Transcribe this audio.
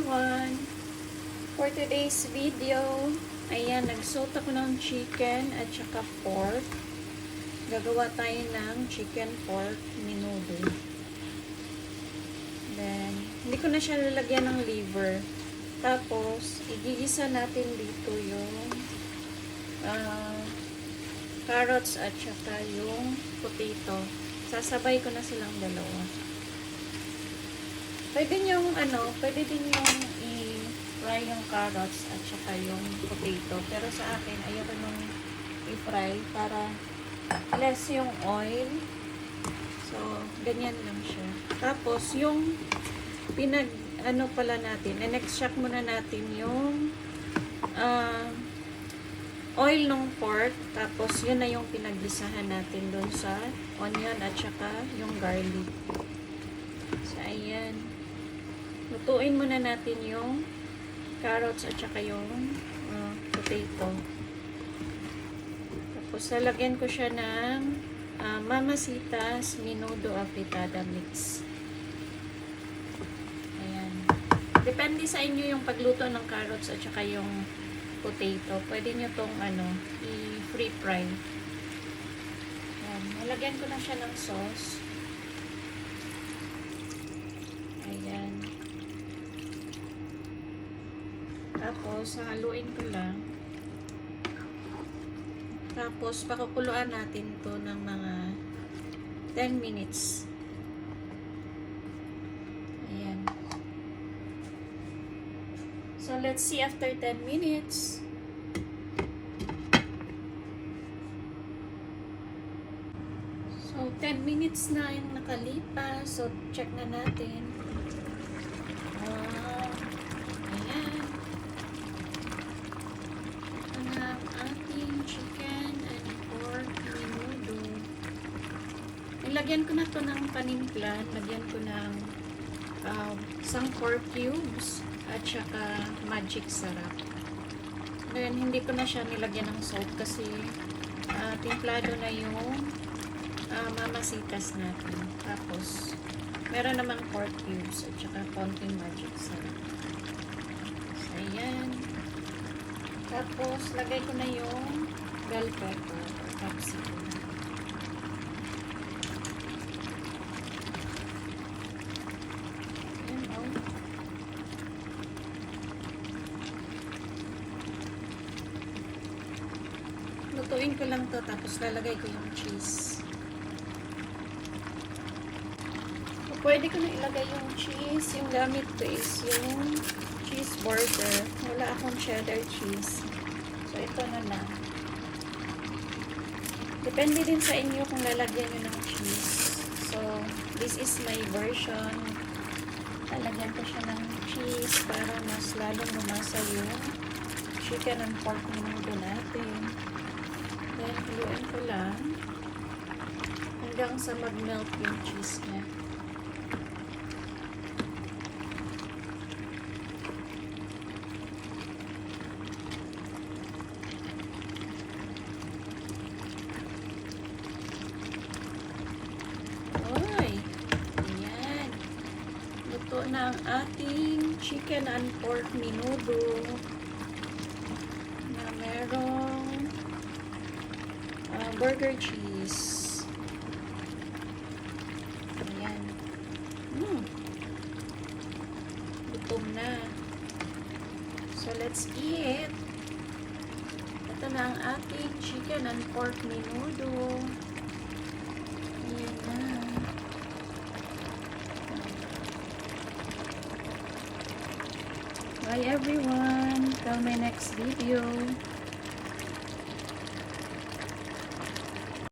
everyone! For today's video, ayan, nagsuot ako ng chicken at saka pork. Gagawa tayo ng chicken pork menudo. Then, hindi ko na siya lalagyan ng liver. Tapos, igigisa natin dito yung carrots at saka yung potato. Sasabay ko na silang dalawa. Pwede din yung i-fry yung carrots at saka yung potato. Pero sa akin, ayoko nung i-fry para less yung oil. So, ganyan lang siya. Tapos, yung in-extract muna natin yung oil ng pork. Tapos, yun na yung pinagbisahan natin doon sa onion at saka yung garlic. So, ayan. Lutuin muna natin yung carrots at saka yung potato. Tapos, lalagyan ko siya ng Mamacita's Menudo Afritada Mix. Ayan. Depende sa inyo yung pagluto ng carrots at saka yung potato. Pwede nyo tong i-free fry. Ayan. Nalagyan ko na siya ng sauce. Ayan. Tapos, haluin ko lang. Tapos, pakukuluan natin to ng mga 10 minutes. Ayan. So, let's see after 10 minutes. So, 10 minutes na yung nakalipas. So, check na natin. Ayan. Ang ating chicken and pork menudo. Nilagyan ko na to ng panimpla. Lagyan ko ng isang 4 cubes at saka magic sarap. Then, hindi ko na siya nilagyan ng salt kasi timplado na yung mamasitas natin. Tapos, meron namang 4 cubes at saka konting magic sarap. So, ayan. Tapos, lagay ko na yung bell pepper or capsicum. Ayan, oh. Lutuin ko lang to tapos lalagay ko yung cheese. Pwede ko na ilagay yung cheese. Yung gamit ko is yung cheese burger. Wala akong cheddar cheese. So, ito na lang. Depende din sa inyo kung lalagyan nyo ng cheese. So, this is my version. Lalagyan ko siya ng cheese para mas lalong lumasa yung chicken and pork menudo natin. Then, haluin ko lang hanggang sa mag-melt yung cheese niya. Luto na ang ating chicken and pork menudo na merong burger cheese. Ayan. Gutom na. So, let's eat. Ito na ang ating chicken and pork menudo. Ayan na. Bye everyone. Till my next video.